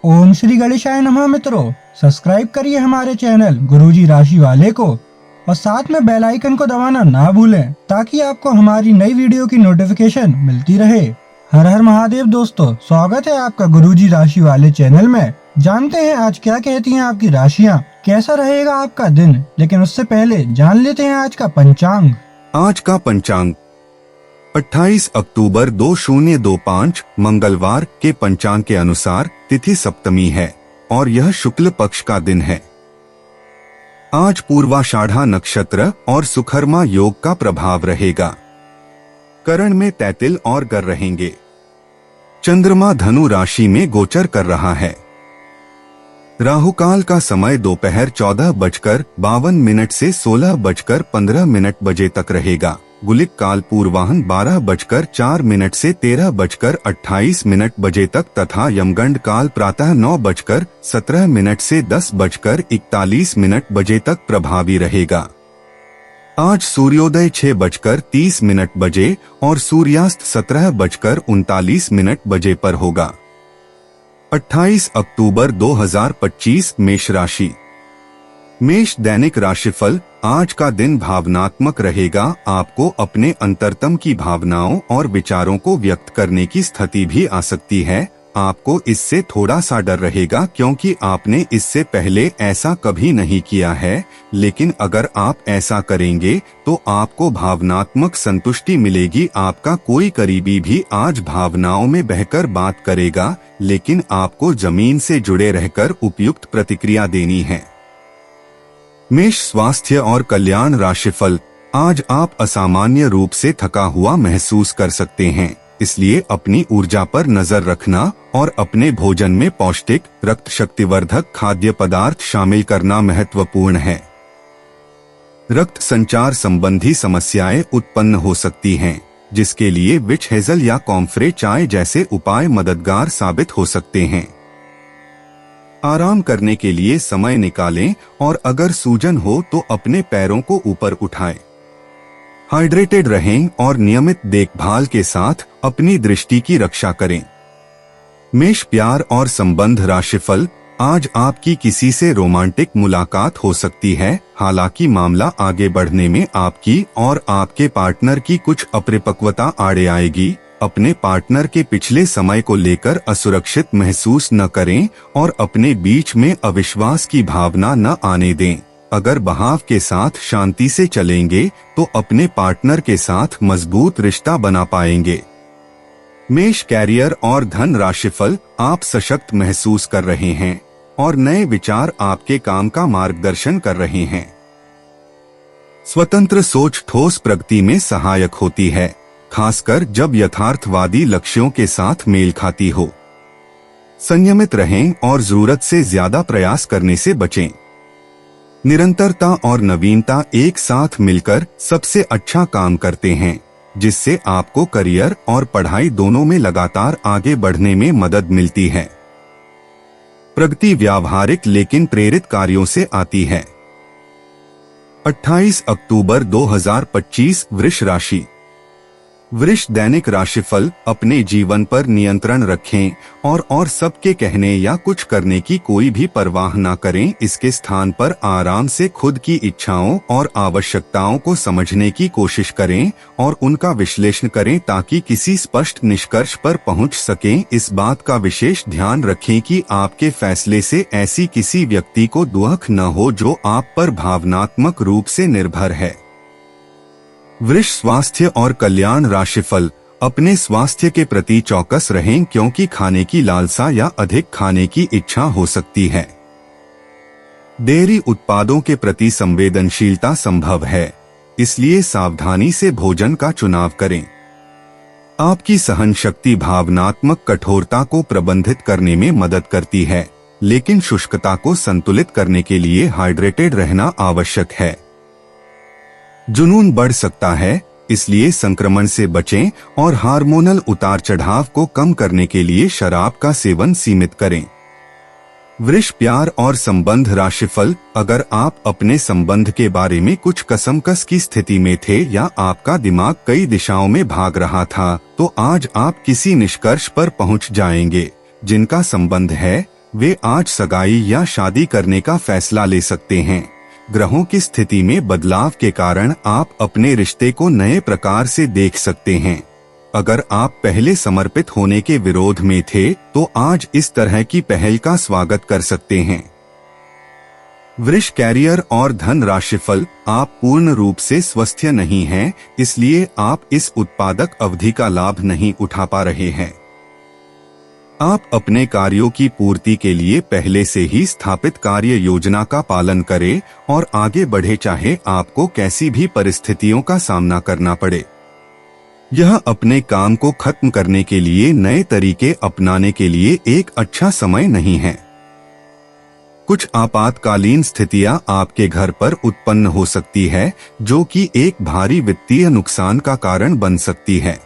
ओम श्री गणेशाय नमः। मित्रों, सब्सक्राइब करिए हमारे चैनल गुरुजी राशि वाले को और साथ में बेल आइकन को दबाना ना भूलें ताकि आपको हमारी नई वीडियो की नोटिफिकेशन मिलती रहे। हर हर महादेव दोस्तों, स्वागत है आपका गुरुजी राशि वाले चैनल में। जानते हैं आज क्या कहती हैं आपकी राशियां, कैसा रहेगा आपका दिन। लेकिन उससे पहले जान लेते हैं आज का पंचांग। आज का पंचांग 28 अक्टूबर 2025 मंगलवार के पंचांग के अनुसार तिथि सप्तमी है और यह शुक्ल पक्ष का दिन है। आज पूर्वाषाढ़ा नक्षत्र और सुकर्मा योग का प्रभाव रहेगा। करण में तैतिल और गर रहेंगे। चंद्रमा धनु राशि में गोचर कर रहा है। राहुकाल का समय दोपहर 14:52 से 16:15 बजे तक रहेगा। गुलिक काल पूर्वाह्न 12:04 से 13:28 बजे तक तथा यमगंड काल प्रातः 9:17 से 10:41 बजे तक प्रभावी रहेगा। आज सूर्योदय 6:30 बजे और सूर्यास्त 17:39 बजे पर होगा। 28 अक्टूबर 2025 मेष राशि। मेष दैनिक राशिफल। आज का दिन भावनात्मक रहेगा। आपको अपने अंतरतम की भावनाओं और विचारों को व्यक्त करने की स्थिति भी आ सकती है। आपको इससे थोड़ा सा डर रहेगा क्योंकि आपने इससे पहले ऐसा कभी नहीं किया है, लेकिन अगर आप ऐसा करेंगे तो आपको भावनात्मक संतुष्टि मिलेगी। आपका कोई करीबी भी आज भावनाओं में बहकर बात करेगा, लेकिन आपको जमीन से जुड़े रहकर उपयुक्त प्रतिक्रिया देनी है। मेष स्वास्थ्य और कल्याण राशिफल। आज आप असामान्य रूप से थका हुआ महसूस कर सकते हैं, इसलिए अपनी ऊर्जा पर नजर रखना और अपने भोजन में पौष्टिक रक्त शक्तिवर्धक खाद्य पदार्थ शामिल करना महत्वपूर्ण है। रक्त संचार संबंधी समस्याएं उत्पन्न हो सकती हैं, जिसके लिए विच हेजल या कॉम्फ्रे चाय जैसे उपाय मददगार साबित हो सकते हैं। आराम करने के लिए समय निकालें और अगर सूजन हो तो अपने पैरों को ऊपर उठाएं। हाइड्रेटेड रहें और नियमित देखभाल के साथ अपनी दृष्टि की रक्षा करें। मेष प्यार और संबंध राशिफल। आज आपकी किसी से रोमांटिक मुलाकात हो सकती है। हालांकि मामला आगे बढ़ने में आपकी और आपके पार्टनर की कुछ अपरिपक्वता आड़े आएगी। अपने पार्टनर के पिछले समय को लेकर असुरक्षित महसूस न करें और अपने बीच में अविश्वास की भावना न आने दें। अगर बहाव के साथ शांति से चलेंगे तो अपने पार्टनर के साथ मजबूत रिश्ता बना पाएंगे। मेष कैरियर और धन राशिफल। आप सशक्त महसूस कर रहे हैं और नए विचार आपके काम का मार्गदर्शन कर रहे हैं। स्वतंत्र सोच ठोस प्रगति में सहायक होती है, खासकर जब यथार्थवादी लक्ष्यों के साथ मेल खाती हो। संयमित रहें और जरूरत से ज्यादा प्रयास करने से बचें। निरंतरता और नवीनता एक साथ मिलकर सबसे अच्छा काम करते हैं, जिससे आपको करियर और पढ़ाई दोनों में लगातार आगे बढ़ने में मदद मिलती है। प्रगति व्यावहारिक लेकिन प्रेरित कार्यों से आती है। 28 अक्टूबर 2025 वृष राशि। वृष दैनिक राशिफल। अपने जीवन पर नियंत्रण रखें और सबके कहने या कुछ करने की कोई भी परवाह न करें। इसके स्थान पर आराम से खुद की इच्छाओं और आवश्यकताओं को समझने की कोशिश करें और उनका विश्लेषण करें ताकि किसी स्पष्ट निष्कर्ष पर पहुंच सकें। इस बात का विशेष ध्यान रखें कि आपके फैसले से ऐसी किसी व्यक्ति को दुख न हो जो आप पर भावनात्मक रूप से निर्भर है। वृष स्वास्थ्य और कल्याण राशिफल। अपने स्वास्थ्य के प्रति चौकस रहें क्योंकि खाने की लालसा या अधिक खाने की इच्छा हो सकती है। डेयरी उत्पादों के प्रति संवेदनशीलता संभव है, इसलिए सावधानी से भोजन का चुनाव करें। आपकी सहन शक्ति भावनात्मक कठोरता को प्रबंधित करने में मदद करती है, लेकिन शुष्कता को संतुलित करने के लिए हाइड्रेटेड रहना आवश्यक है। जुनून बढ़ सकता है, इसलिए संक्रमण से बचें और हार्मोनल उतार चढ़ाव को कम करने के लिए शराब का सेवन सीमित करें। वृष प्यार और संबंध राशिफल। अगर आप अपने संबंध के बारे में कुछ कसमकस की स्थिति में थे या आपका दिमाग कई दिशाओं में भाग रहा था, तो आज आप किसी निष्कर्ष पर पहुंच जाएंगे। जिनका संबंध है वे आज सगाई या शादी करने का फैसला ले सकते हैं। ग्रहों की स्थिति में बदलाव के कारण आप अपने रिश्ते को नए प्रकार से देख सकते हैं। अगर आप पहले समर्पित होने के विरोध में थे तो आज इस तरह की पहल का स्वागत कर सकते हैं। वृष कैरियर और धन राशिफल, आप पूर्ण रूप से स्वस्थ नहीं हैं, इसलिए आप इस उत्पादक अवधि का लाभ नहीं उठा पा रहे हैं। आप अपने कार्यों की पूर्ति के लिए पहले से ही स्थापित कार्य योजना का पालन करें और आगे बढ़े, चाहे आपको कैसी भी परिस्थितियों का सामना करना पड़े। यह अपने काम को खत्म करने के लिए नए तरीके अपनाने के लिए एक अच्छा समय नहीं है। कुछ आपातकालीन स्थितियां आपके घर पर उत्पन्न हो सकती है, जो कि एक भारी वित्तीय नुकसान का कारण बन सकती है।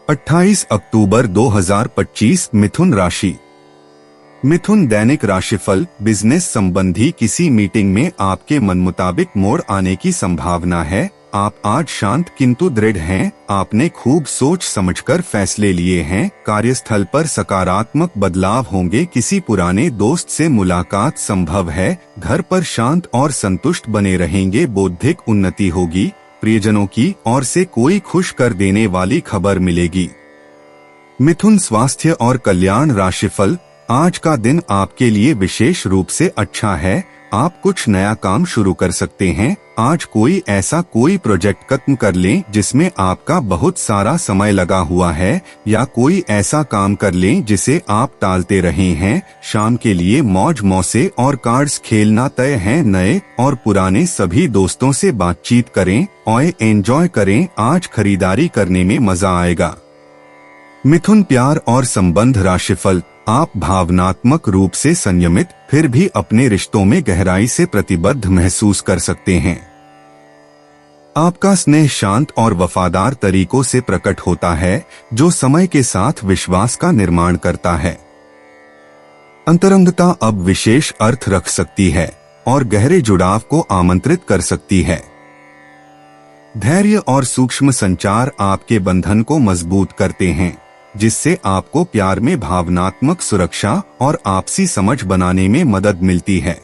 28 अक्टूबर 2025 मिथुन राशि। मिथुन दैनिक राशिफल, बिजनेस संबंधी किसी मीटिंग में आपके मन मुताबिक मोड़ आने की संभावना है। आप आज शांत किंतु दृढ़ हैं। आपने खूब सोच समझकर फैसले लिए हैं। कार्यस्थल पर सकारात्मक बदलाव होंगे। किसी पुराने दोस्त से मुलाकात संभव है। घर पर शांत और संतुष्ट बने रहेंगे। बौद्धिक उन्नति होगी। प्रियजनों की ओर से कोई खुश कर देने वाली खबर मिलेगी। मिथुन स्वास्थ्य और कल्याण राशिफल, आज का दिन आपके लिए विशेष रूप से अच्छा है। आप कुछ नया काम शुरू कर सकते हैं। आज कोई प्रोजेक्ट खत्म कर लें जिसमें आपका बहुत सारा समय लगा हुआ है, या कोई ऐसा काम कर लें जिसे आप टालते रहे हैं। शाम के लिए मौज मौसे और कार्ड्स खेलना तय है। नए और पुराने सभी दोस्तों से बातचीत करें और एंजॉय करें। आज खरीदारी करने में मजा आएगा। मिथुन प्यार और संबंध राशिफल, आप भावनात्मक रूप से संयमित फिर भी अपने रिश्तों में गहराई से प्रतिबद्ध महसूस कर सकते हैं। आपका स्नेह शांत और वफादार तरीकों से प्रकट होता है, जो समय के साथ विश्वास का निर्माण करता है। अंतरंगता अब विशेष अर्थ रख सकती है और गहरे जुड़ाव को आमंत्रित कर सकती है। धैर्य और सूक्ष्म संचार आपके बंधन को मजबूत करते हैं, जिससे आपको प्यार में भावनात्मक सुरक्षा और आपसी समझ बनाने में मदद मिलती है।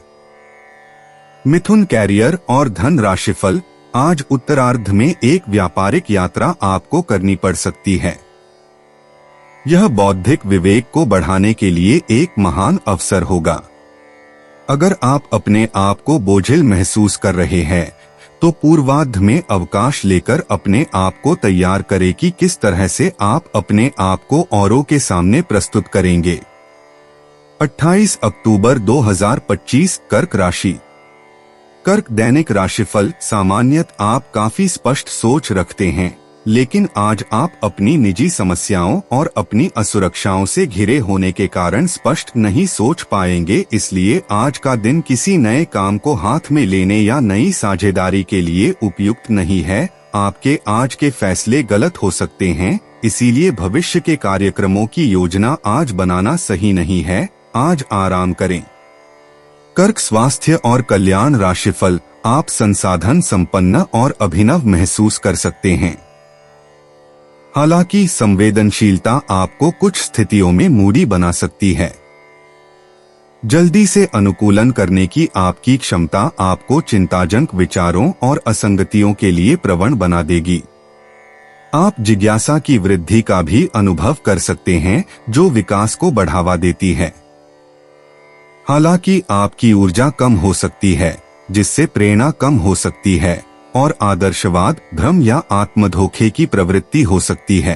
मिथुन कैरियर और धन राशिफल, आज उत्तरार्ध में एक व्यापारिक यात्रा आपको करनी पड़ सकती है। यह बौद्धिक विवेक को बढ़ाने के लिए एक महान अवसर होगा। अगर आप अपने आप को बोझिल महसूस कर रहे हैं तो पूर्वार्ध में अवकाश लेकर अपने आप को तैयार करें कि किस तरह से आप अपने आप को औरों के सामने प्रस्तुत करेंगे। 28 अक्टूबर 2025 कर्क राशि। कर्क दैनिक राशिफल, सामान्यत आप काफी स्पष्ट सोच रखते हैं, लेकिन आज आप अपनी निजी समस्याओं और अपनी असुरक्षाओं से घिरे होने के कारण स्पष्ट नहीं सोच पाएंगे। इसलिए आज का दिन किसी नए काम को हाथ में लेने या नई साझेदारी के लिए उपयुक्त नहीं है। आपके आज के फैसले गलत हो सकते हैं, इसीलिए भविष्य के कार्यक्रमों की योजना आज बनाना सही नहीं है। आज आराम करें। कर्क स्वास्थ्य और कल्याण राशिफल, आप संसाधन संपन्न और अभिनव महसूस कर सकते हैं। हालांकि संवेदनशीलता आपको कुछ स्थितियों में मूडी बना सकती है। जल्दी से अनुकूलन करने की आपकी क्षमता आपको चिंताजनक विचारों और असंगतियों के लिए प्रवण बना देगी। आप जिज्ञासा की वृद्धि का भी अनुभव कर सकते हैं, जो विकास को बढ़ावा देती है। हालांकि आपकी ऊर्जा कम हो सकती है, जिससे प्रेरणा कम हो सकती है और आदर्शवाद, भ्रम या आत्मधोखे की प्रवृत्ति हो सकती है।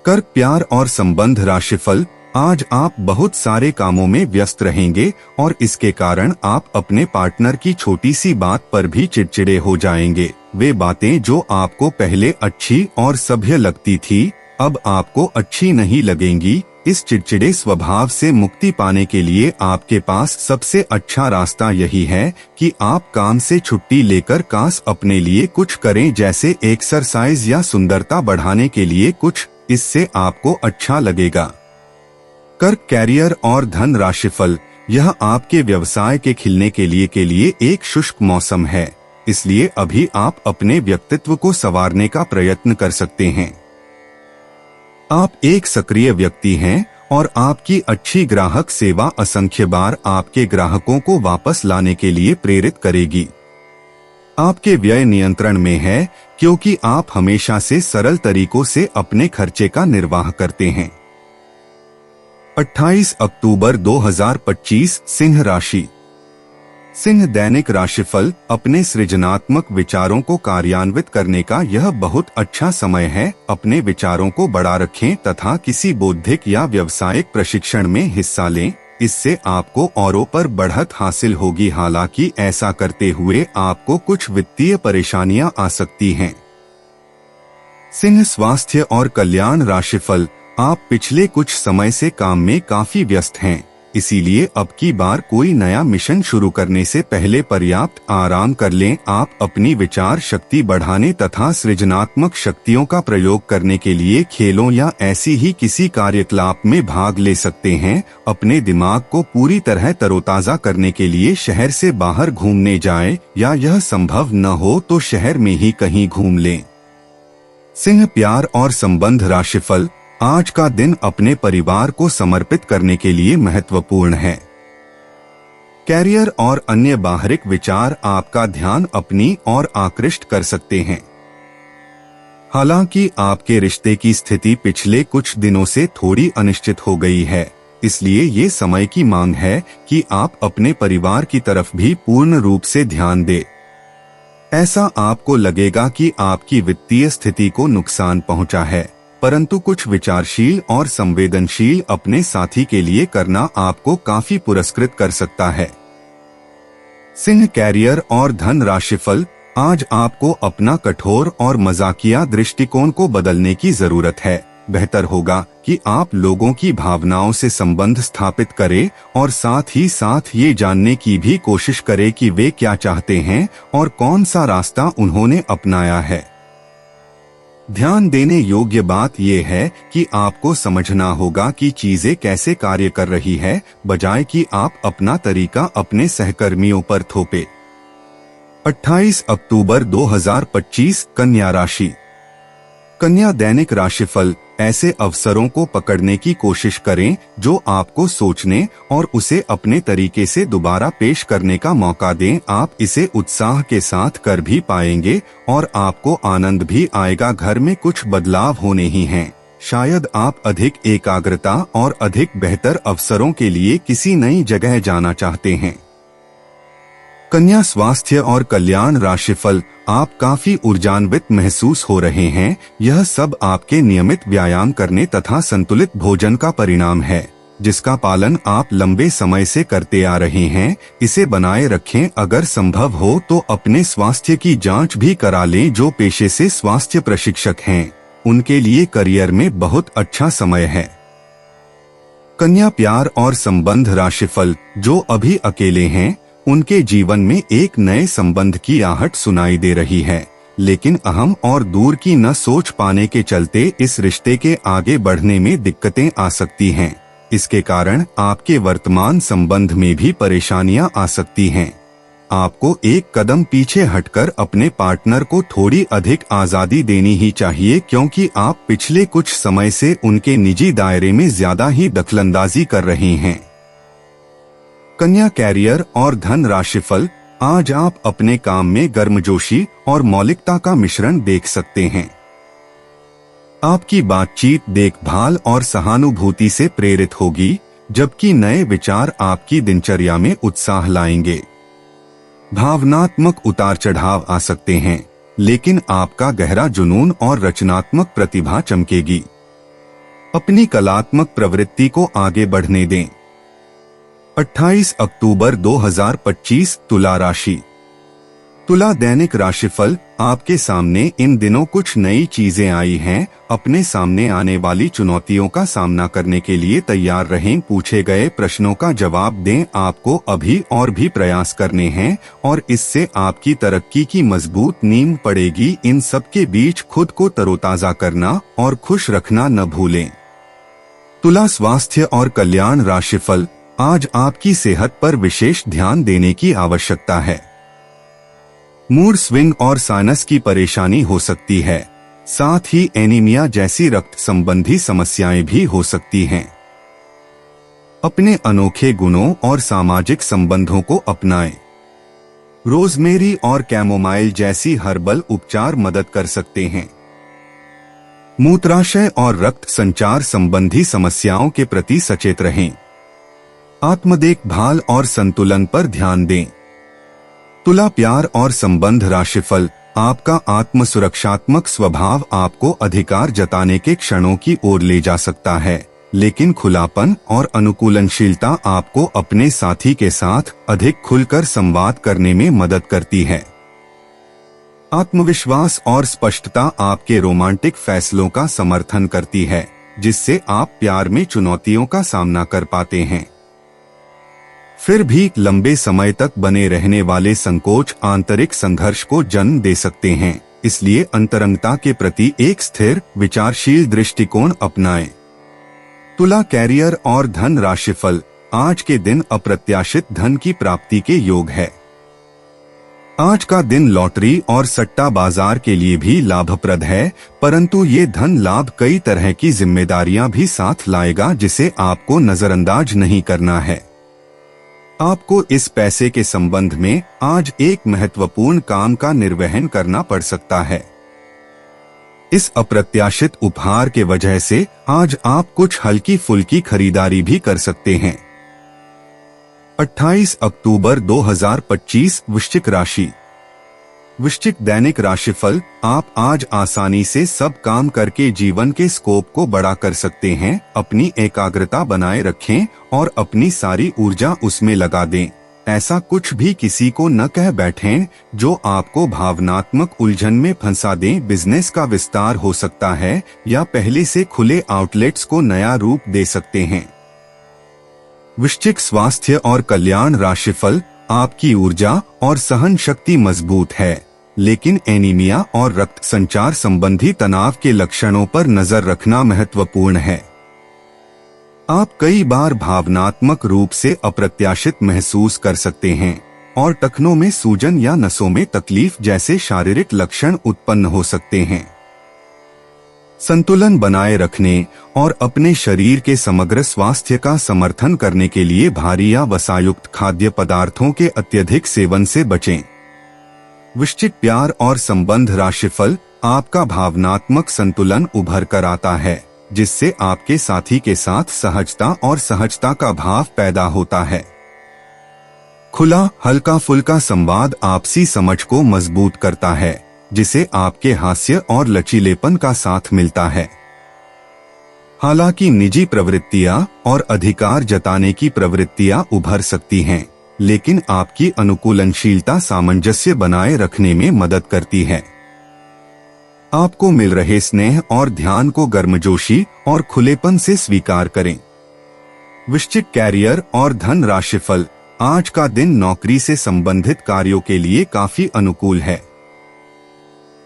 कर्क प्यार और संबंध राशिफल, आज आप बहुत सारे कामों में व्यस्त रहेंगे और इसके कारण आप अपने पार्टनर की छोटी सी बात पर भी चिड़चिड़े हो जाएंगे। वे बातें जो आपको पहले अच्छी और सभ्य लगती थी, अब आपको अच्छी नहीं लगेंगी। इस चिड़चिड़े स्वभाव से मुक्ति पाने के लिए आपके पास सबसे अच्छा रास्ता यही है कि आप काम से छुट्टी लेकर काश अपने लिए कुछ करें, जैसे एक्सरसाइज या सुंदरता बढ़ाने के लिए कुछ। इससे आपको अच्छा लगेगा। कर्क कैरियर और धन राशिफल, यह आपके व्यवसाय के खिलने के लिए एक शुष्क मौसम है, इसलिए अभी आप अपने व्यक्तित्व को संवारने का प्रयत्न कर सकते हैं। आप एक सक्रिय व्यक्ति हैं और आपकी अच्छी ग्राहक सेवा असंख्य बार आपके ग्राहकों को वापस लाने के लिए प्रेरित करेगी। आपके व्यय नियंत्रण में है क्योंकि आप हमेशा से सरल तरीकों से अपने खर्चे का निर्वाह करते हैं। 28 अक्टूबर 2025 सिंह राशि। सिंह दैनिक राशिफल। अपने सृजनात्मक विचारों को कार्यान्वित करने का यह बहुत अच्छा समय है। अपने विचारों को बढ़ा रखें तथा किसी बौद्धिक या व्यावसायिक प्रशिक्षण में हिस्सा लें। इससे आपको औरों पर बढ़त हासिल होगी। हालांकि ऐसा करते हुए आपको कुछ वित्तीय परेशानियां आ सकती हैं। सिंह स्वास्थ्य और कल्याण राशिफल। आप पिछले कुछ समय से काम में काफी व्यस्त हैं, इसीलिए अब की बार कोई नया मिशन शुरू करने से पहले पर्याप्त आराम कर लें। आप अपनी विचार शक्ति बढ़ाने तथा सृजनात्मक शक्तियों का प्रयोग करने के लिए खेलों या ऐसी ही किसी कार्यकलाप में भाग ले सकते हैं। अपने दिमाग को पूरी तरह तरोताजा करने के लिए शहर से बाहर घूमने जाएं, या यह संभव न हो तो शहर में ही कहीं घूम लें। सिंह प्यार और संबंध राशिफल। आज का दिन अपने परिवार को समर्पित करने के लिए महत्वपूर्ण है। कैरियर और अन्य बाहरिक विचार आपका ध्यान अपनी ओर आकृष्ट कर सकते हैं। हालांकि आपके रिश्ते की स्थिति पिछले कुछ दिनों से थोड़ी अनिश्चित हो गई है, इसलिए ये समय की मांग है कि आप अपने परिवार की तरफ भी पूर्ण रूप से ध्यान दें। ऐसा आपको लगेगा कि आपकी वित्तीय स्थिति को नुकसान पहुंचा है, परंतु कुछ विचारशील और संवेदनशील अपने साथी के लिए करना आपको काफी पुरस्कृत कर सकता है। सिंह कैरियर और धन राशिफल। आज आपको अपना कठोर और मजाकिया दृष्टिकोण को बदलने की जरूरत है। बेहतर होगा कि आप लोगों की भावनाओं से संबंध स्थापित करें और साथ ही साथ ये जानने की भी कोशिश करें कि वे क्या चाहते हैं और कौन सा रास्ता उन्होंने अपनाया है। ध्यान देने योग्य बात यह है कि आपको समझना होगा कि चीजें कैसे कार्य कर रही है, बजाय कि आप अपना तरीका अपने सहकर्मियों पर थोपे। 28 अक्टूबर 2025 कन्या राशि। कन्या दैनिक राशिफल। ऐसे अवसरों को पकड़ने की कोशिश करें जो आपको सोचने और उसे अपने तरीके से दोबारा पेश करने का मौका दें। आप इसे उत्साह के साथ कर भी पाएंगे और आपको आनंद भी आएगा। घर में कुछ बदलाव होने ही हैं। शायद आप अधिक एकाग्रता और अधिक बेहतर अवसरों के लिए किसी नई जगह जाना चाहते हैं। कन्या स्वास्थ्य और कल्याण राशिफल। आप काफी ऊर्जान्वित महसूस हो रहे हैं। यह सब आपके नियमित व्यायाम करने तथा संतुलित भोजन का परिणाम है, जिसका पालन आप लंबे समय से करते आ रहे हैं। इसे बनाए रखें। अगर संभव हो तो अपने स्वास्थ्य की जांच भी करा लें। जो पेशे से स्वास्थ्य प्रशिक्षक हैं, उनके लिए करियर में बहुत अच्छा समय है। कन्या प्यार और संबंध राशिफल। जो अभी अकेले हैं, उनके जीवन में एक नए संबंध की आहट सुनाई दे रही है, लेकिन अहम और दूर की न सोच पाने के चलते इस रिश्ते के आगे बढ़ने में दिक्कतें आ सकती हैं। इसके कारण आपके वर्तमान संबंध में भी परेशानियां आ सकती हैं। आपको एक कदम पीछे हटकर अपने पार्टनर को थोड़ी अधिक आजादी देनी ही चाहिए, क्योंकि आप पिछले कुछ समय से उनके निजी दायरे में ज्यादा ही दखलंदाजी कर रहे हैं। कन्या कैरियर और धन राशिफल। आज आप अपने काम में गर्मजोशी और मौलिकता का मिश्रण देख सकते हैं। आपकी बातचीत देखभाल और सहानुभूति से प्रेरित होगी, जबकि नए विचार आपकी दिनचर्या में उत्साह लाएंगे। भावनात्मक उतार चढ़ाव आ सकते हैं, लेकिन आपका गहरा जुनून और रचनात्मक प्रतिभा चमकेगी। अपनी कलात्मक प्रवृत्ति को आगे बढ़ने दें। 28 अक्टूबर 2025 तुला राशि। तुला दैनिक राशिफल। आपके सामने इन दिनों कुछ नई चीजें आई हैं। अपने सामने आने वाली चुनौतियों का सामना करने के लिए तैयार रहें। पूछे गए प्रश्नों का जवाब दें। आपको अभी और भी प्रयास करने हैं और इससे आपकी तरक्की की मजबूत नींव पड़ेगी। इन सब के बीच खुद को तरोताजा करना और खुश रखना न भूलें। तुला स्वास्थ्य और कल्याण राशिफल। आज आपकी सेहत पर विशेष ध्यान देने की आवश्यकता है। मूड स्विंग और साइनस की परेशानी हो सकती है, साथ ही एनीमिया जैसी रक्त संबंधी समस्याएं भी हो सकती हैं। अपने अनोखे गुणों और सामाजिक संबंधों को अपनाएं। रोजमेरी और कैमोमाइल जैसी हर्बल उपचार मदद कर सकते हैं। मूत्राशय और रक्त संचार संबंधी समस्याओं के प्रति सचेत रहें। आत्म देखभाल और संतुलन पर ध्यान दें। तुला प्यार और संबंध राशिफल। आपका आत्म सुरक्षात्मक स्वभाव आपको अधिकार जताने के क्षणों की ओर ले जा सकता है, लेकिन खुलापन और अनुकूलनशीलता आपको अपने साथी के साथ अधिक खुलकर संवाद करने में मदद करती है। आत्मविश्वास और स्पष्टता आपके रोमांटिक फैसलों का समर्थन करती है, जिससे आप प्यार में चुनौतियों का सामना कर पाते हैं। फिर भी लंबे समय तक बने रहने वाले संकोच आंतरिक संघर्ष को जन्म दे सकते हैं, इसलिए अंतरंगता के प्रति एक स्थिर विचारशील दृष्टिकोण अपनाएं। तुला कैरियर और धन राशिफल। आज के दिन अप्रत्याशित धन की प्राप्ति के योग है। आज का दिन लॉटरी और सट्टा बाजार के लिए भी लाभप्रद है, परंतु ये धन लाभ कई तरह की जिम्मेदारियां भी साथ लाएगा, जिसे आपको नजरअंदाज नहीं करना है। आपको इस पैसे के संबंध में आज एक महत्वपूर्ण काम का निर्वहन करना पड़ सकता है। इस अप्रत्याशित उपहार के वजह से आज आप कुछ हल्की फुल्की खरीदारी भी कर सकते हैं। 28 अक्टूबर 2025 वृश्चिक राशि। वृश्चिक दैनिक राशिफल। आप आज आसानी से सब काम करके जीवन के स्कोप को बड़ा कर सकते हैं। अपनी एकाग्रता बनाए रखें और अपनी सारी ऊर्जा उसमें लगा दें। ऐसा कुछ भी किसी को न कह बैठें जो आपको भावनात्मक उलझन में फंसा दें। बिजनेस का विस्तार हो सकता है या पहले से खुले आउटलेट्स को नया रूप दे सकते हैं। वृश्चिक स्वास्थ्य और कल्याण राशिफल। आपकी ऊर्जा और सहन शक्ति मजबूत है, लेकिन एनीमिया और रक्त संचार संबंधी तनाव के लक्षणों पर नजर रखना महत्वपूर्ण है। आप कई बार भावनात्मक रूप से अप्रत्याशित महसूस कर सकते हैं और टखनों में सूजन या नसों में तकलीफ जैसे शारीरिक लक्षण उत्पन्न हो सकते हैं। संतुलन बनाए रखने और अपने शरीर के समग्र स्वास्थ्य का समर्थन करने के लिए भारी या वसायुक्त खाद्य पदार्थों के अत्यधिक सेवन से बचें। वृश्चिक प्यार और संबंध राशिफल। आपका भावनात्मक संतुलन उभर कर आता है, जिससे आपके साथी के साथ सहजता का भाव पैदा होता है। खुला हल्का फुल्का संवाद आपसी समझ को मजबूत करता है, जिसे आपके हास्य और लचीलेपन का साथ मिलता है। हालांकि निजी प्रवृत्तियां और अधिकार जताने की प्रवृत्तियां उभर सकती हैं, लेकिन आपकी अनुकूलनशीलता सामंजस्य बनाए रखने में मदद करती है। आपको मिल रहे स्नेह और ध्यान को गर्मजोशी और खुलेपन से स्वीकार करें। वृश्चिक कैरियर और धन राशिफल। आज का दिन नौकरी से संबंधित कार्यों के लिए काफी अनुकूल है।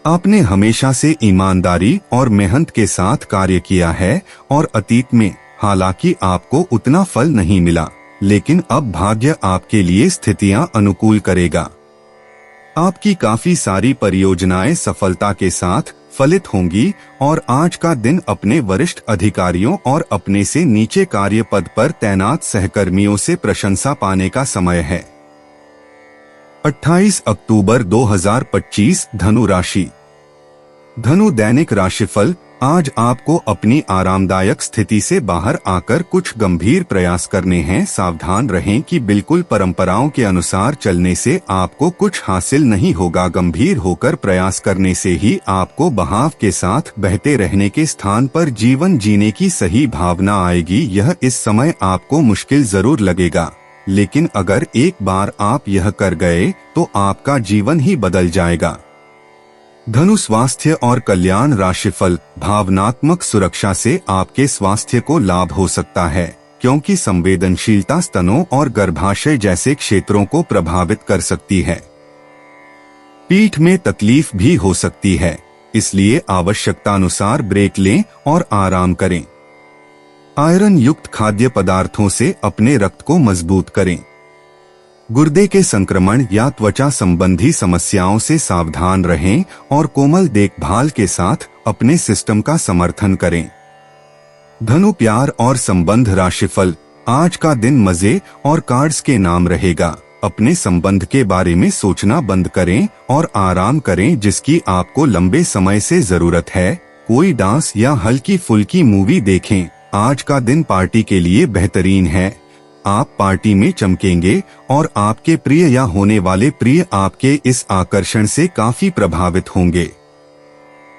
आपने हमेशा से ईमानदारी और मेहनत के साथ कार्य किया है और अतीत में हालांकि आपको उतना फल नहीं मिला, लेकिन अब भाग्य आपके लिए स्थितियां अनुकूल करेगा। आपकी काफी सारी परियोजनाएं सफलता के साथ फलित होंगी और आज का दिन अपने वरिष्ठ अधिकारियों और अपने से नीचे कार्य पद पर तैनात सहकर्मियों से प्रशंसा पाने का समय है। 28 अक्टूबर 2025 धनु राशि। धनु दैनिक राशिफल। आज आपको अपनी आरामदायक स्थिति से बाहर आकर कुछ गंभीर प्रयास करने हैं। सावधान रहें कि बिल्कुल परंपराओं के अनुसार चलने से आपको कुछ हासिल नहीं होगा। गंभीर होकर प्रयास करने से ही आपको बहाव के साथ बहते रहने के स्थान पर जीवन जीने की सही भावना आएगी। यह इस समय आपको मुश्किल जरूर लगेगा, लेकिन अगर एक बार आप यह कर गए तो आपका जीवन ही बदल जाएगा। धनु स्वास्थ्य और कल्याण राशिफल। भावनात्मक सुरक्षा से आपके स्वास्थ्य को लाभ हो सकता है, क्योंकि संवेदनशीलता स्तनों और गर्भाशय जैसे क्षेत्रों को प्रभावित कर सकती है। पीठ में तकलीफ भी हो सकती है, इसलिए आवश्यकतानुसार ब्रेक लें और आराम करें। आयरन युक्त खाद्य पदार्थों से अपने रक्त को मजबूत करें। गुर्दे के संक्रमण या त्वचा संबंधी समस्याओं से सावधान रहें और कोमल देखभाल के साथ अपने सिस्टम का समर्थन करें। धनु प्यार और संबंध राशिफल। आज का दिन मजे और कार्ड्स के नाम रहेगा। अपने संबंध के बारे में सोचना बंद करें और आराम करें जिसकी आपको लंबे समय से जरूरत है। कोई डांस या हल्की फुल्की मूवी देखें। आज का दिन पार्टी के लिए बेहतरीन है। आप पार्टी में चमकेंगे और आपके प्रिय या होने वाले प्रिय आपके इस आकर्षण से काफी प्रभावित होंगे।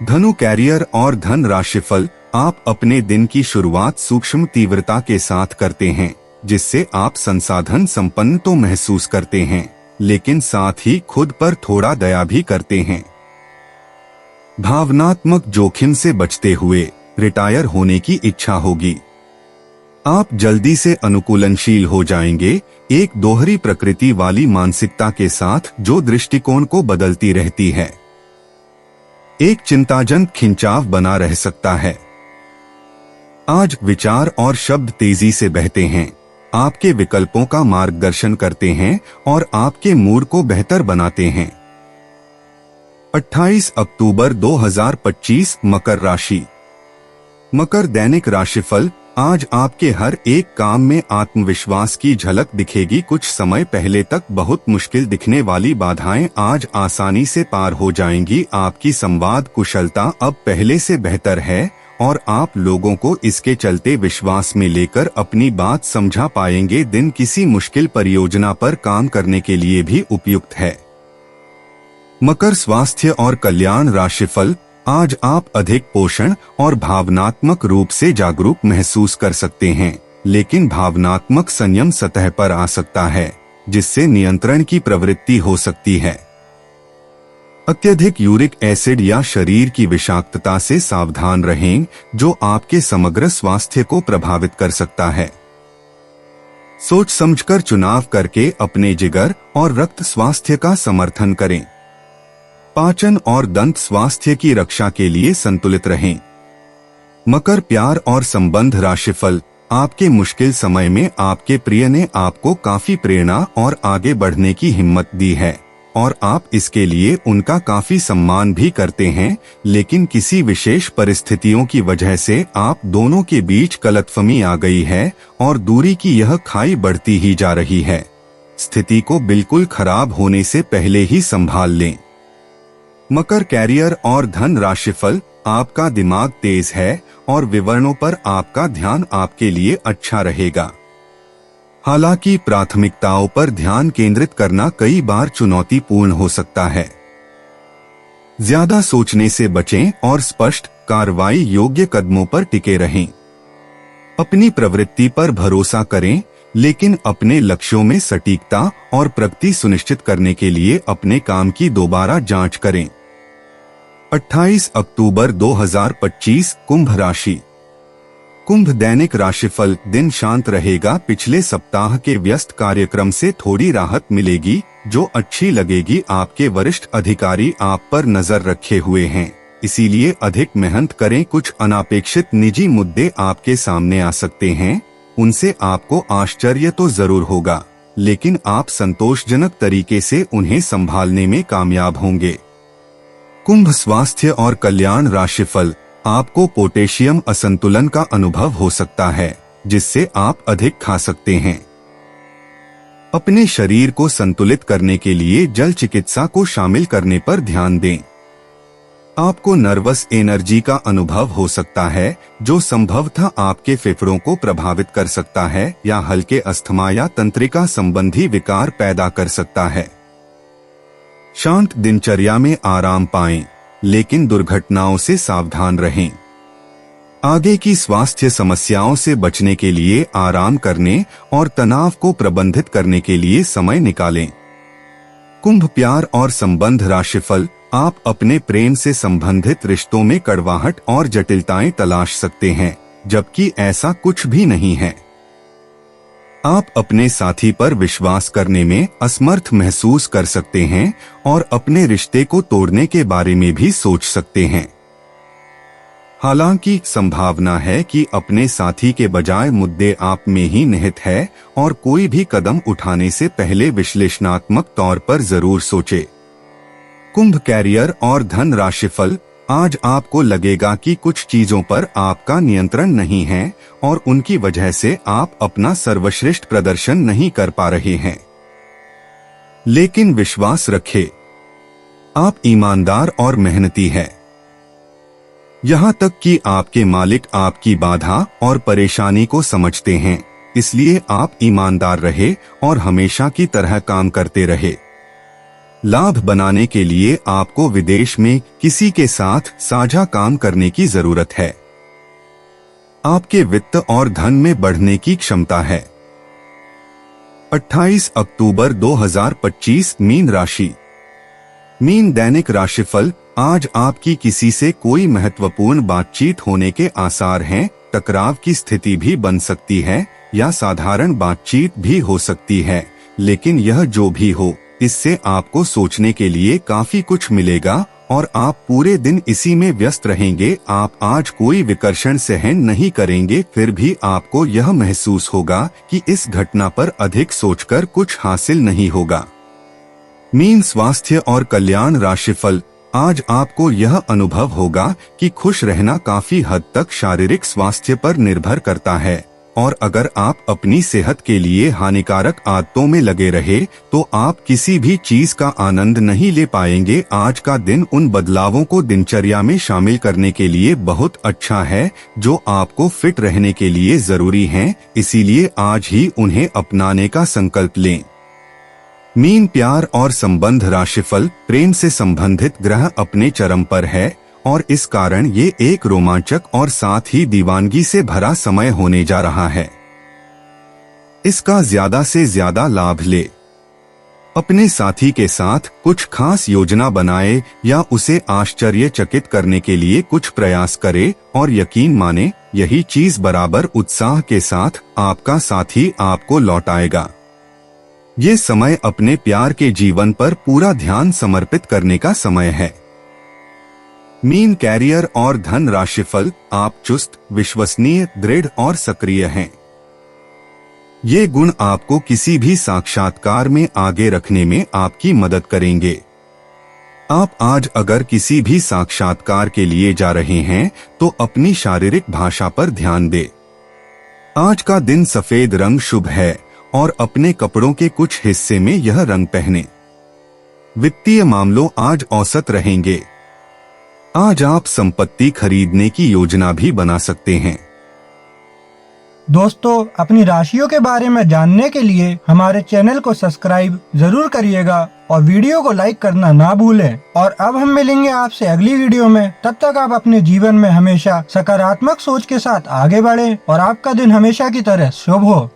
धनु कैरियर और धन राशिफल। आप अपने दिन की शुरुआत सूक्ष्म तीव्रता के साथ करते हैं, जिससे आप संसाधन संपन्न तो महसूस करते हैं, लेकिन साथ ही खुद पर थोड़ा दया भी करते हैं। भावनात्मक जोखिम से बचते हुए रिटायर होने की इच्छा होगी। आप जल्दी से अनुकूलनशील हो जाएंगे, एक दोहरी प्रकृति वाली मानसिकता के साथ जो दृष्टिकोण को बदलती रहती है। एक चिंताजनक खिंचाव बना रह सकता है। आज विचार और शब्द तेजी से बहते हैं, आपके विकल्पों का मार्गदर्शन करते हैं और आपके मूड को बेहतर बनाते हैं। 28 अक्टूबर 2025 मकर राशि। मकर दैनिक राशिफल। आज आपके हर एक काम में आत्मविश्वास की झलक दिखेगी। कुछ समय पहले तक बहुत मुश्किल दिखने वाली बाधाएं आज आसानी से पार हो जाएंगी। आपकी संवाद कुशलता अब पहले से बेहतर है और आप लोगों को इसके चलते विश्वास में लेकर अपनी बात समझा पाएंगे। दिन किसी मुश्किल परियोजना पर काम करने के लिए भी उपयुक्त है। मकर स्वास्थ्य और कल्याण राशिफल। आज आप अधिक पोषण और भावनात्मक रूप से जागरूक महसूस कर सकते हैं, लेकिन भावनात्मक संयम सतह पर आ सकता है, जिससे नियंत्रण की प्रवृत्ति हो सकती है। अत्यधिक यूरिक एसिड या शरीर की विषाक्तता से सावधान रहें, जो आपके समग्र स्वास्थ्य को प्रभावित कर सकता है। सोच समझकर चुनाव करके अपने जिगर और रक्त स्वास्थ्य का समर्थन करें। पाचन और दंत स्वास्थ्य की रक्षा के लिए संतुलित रहें। मकर प्यार और संबंध राशिफल। आपके मुश्किल समय में आपके प्रिय ने आपको काफी प्रेरणा और आगे बढ़ने की हिम्मत दी है और आप इसके लिए उनका काफी सम्मान भी करते हैं, लेकिन किसी विशेष परिस्थितियों की वजह से आप दोनों के बीच गलतफहमी आ गई है और दूरी की यह खाई बढ़ती ही जा रही है। स्थिति को बिल्कुल खराब होने से पहले ही संभाल लें। मकर कैरियर और धन राशिफल। आपका दिमाग तेज है और विवरणों पर आपका ध्यान आपके लिए अच्छा रहेगा। हालांकि प्राथमिकताओं पर ध्यान केंद्रित करना कई बार चुनौतीपूर्ण हो सकता है। ज्यादा सोचने से बचें और स्पष्ट कार्रवाई योग्य कदमों पर टिके रहें। अपनी प्रवृत्ति पर भरोसा करें, लेकिन अपने लक्ष्यों में सटीकता और प्रगति सुनिश्चित करने के लिए अपने काम की दोबारा जांच करें। 28 अक्टूबर 2025 कुंभ राशि। कुंभ दैनिक राशिफल। दिन शांत रहेगा। पिछले सप्ताह के व्यस्त कार्यक्रम से थोड़ी राहत मिलेगी, जो अच्छी लगेगी। आपके वरिष्ठ अधिकारी आप पर नजर रखे हुए हैं, इसीलिए अधिक मेहनत करें। कुछ अनापेक्षित निजी मुद्दे आपके सामने आ सकते हैं, उनसे आपको आश्चर्य तो जरूर होगा, लेकिन आप संतोषजनक तरीके से उन्हें संभालने में कामयाब होंगे। कुंभ स्वास्थ्य और कल्याण राशिफल। आपको पोटेशियम असंतुलन का अनुभव हो सकता है, जिससे आप अधिक खा सकते हैं। अपने शरीर को संतुलित करने के लिए जल चिकित्सा को शामिल करने पर ध्यान दें। आपको नर्वस एनर्जी का अनुभव हो सकता है, जो संभवतः आपके फेफड़ों को प्रभावित कर सकता है या हल्के अस्थमा या तंत्रिका संबंधी विकार पैदा कर सकता है। शांत दिनचर्या में आराम पाएं, लेकिन दुर्घटनाओं से सावधान रहें। आगे की स्वास्थ्य समस्याओं से बचने के लिए आराम करने और तनाव को प्रबंधित करने के लिए समय निकालें। कुंभ प्यार और संबंध राशिफल। आप अपने प्रेम से संबंधित रिश्तों में कड़वाहट और जटिलताएं तलाश सकते हैं, जबकि ऐसा कुछ भी नहीं है। आप अपने साथी पर विश्वास करने में असमर्थ महसूस कर सकते हैं और अपने रिश्ते को तोड़ने के बारे में भी सोच सकते हैं। हालांकि संभावना है कि अपने साथी के बजाय मुद्दे आप में ही निहित है और कोई भी कदम उठाने से पहले विश्लेषणात्मक तौर पर जरूर सोचे। कुंभ कैरियर और धन राशिफल। आज आपको लगेगा कि कुछ चीजों पर आपका नियंत्रण नहीं है और उनकी वजह से आप अपना सर्वश्रेष्ठ प्रदर्शन नहीं कर पा रहे हैं। लेकिन विश्वास रखें, आप ईमानदार और मेहनती हैं। यहाँ तक कि आपके मालिक आपकी बाधा और परेशानी को समझते हैं, इसलिए आप ईमानदार रहे और हमेशा की तरह काम करते रहे। लाभ बनाने के लिए आपको विदेश में किसी के साथ साझा काम करने की जरूरत है। आपके वित्त और धन में बढ़ने की क्षमता है। 28 अक्टूबर 2025 मीन राशि। मीन दैनिक राशिफल। आज आपकी किसी से कोई महत्वपूर्ण बातचीत होने के आसार हैं। टकराव की स्थिति भी बन सकती है या साधारण बातचीत भी हो सकती है, लेकिन यह जो भी हो, इससे आपको सोचने के लिए काफी कुछ मिलेगा और आप पूरे दिन इसी में व्यस्त रहेंगे। आप आज कोई विकर्षण सहन नहीं करेंगे, फिर भी आपको यह महसूस होगा कि इस घटना पर अधिक सोचकर कुछ हासिल नहीं होगा। मीन स्वास्थ्य और कल्याण राशिफल। आज आपको यह अनुभव होगा कि खुश रहना काफी हद तक शारीरिक स्वास्थ्य पर निर्भर करता है, और अगर आप अपनी सेहत के लिए हानिकारक आदतों में लगे रहे तो आप किसी भी चीज का आनंद नहीं ले पाएंगे। आज का दिन उन बदलावों को दिनचर्या में शामिल करने के लिए बहुत अच्छा है जो आपको फिट रहने के लिए जरूरी हैं, इसीलिए आज ही उन्हें अपनाने का संकल्प लें। मीन प्यार और संबंध राशिफल। प्रेम से संबंधित ग्रह अपने चरम पर है और इस कारण ये एक रोमांचक और साथ ही दीवानगी से भरा समय होने जा रहा है। इसका ज्यादा से ज्यादा लाभ ले। अपने साथी के साथ कुछ खास योजना बनाए या उसे आश्चर्यचकित करने के लिए कुछ प्रयास करे और यकीन माने, यही चीज बराबर उत्साह के साथ आपका साथी आपको लौटाएगा। ये समय अपने प्यार के जीवन पर पूरा ध्यान समर्पित करने का समय है। मीन कैरियर और धन राशिफल। आप चुस्त, विश्वसनीय, दृढ़ और सक्रिय हैं। ये गुण आपको किसी भी साक्षात्कार में आगे रखने में आपकी मदद करेंगे। आप आज अगर किसी भी साक्षात्कार के लिए जा रहे हैं तो अपनी शारीरिक भाषा पर ध्यान दें। आज का दिन सफेद रंग शुभ है और अपने कपड़ों के कुछ हिस्से में यह रंग पहने। वित्तीय मामलों आज औसत रहेंगे। आज आप संपत्ति खरीदने की योजना भी बना सकते हैं। दोस्तों, अपनी राशियों के बारे में जानने के लिए हमारे चैनल को सब्सक्राइब जरूर करिएगा और वीडियो को लाइक करना ना भूलें। और अब हम मिलेंगे आपसे अगली वीडियो में। तब तक आप अपने जीवन में हमेशा सकारात्मक सोच के साथ आगे बढ़ें और आपका दिन हमेशा की तरह शुभ हो।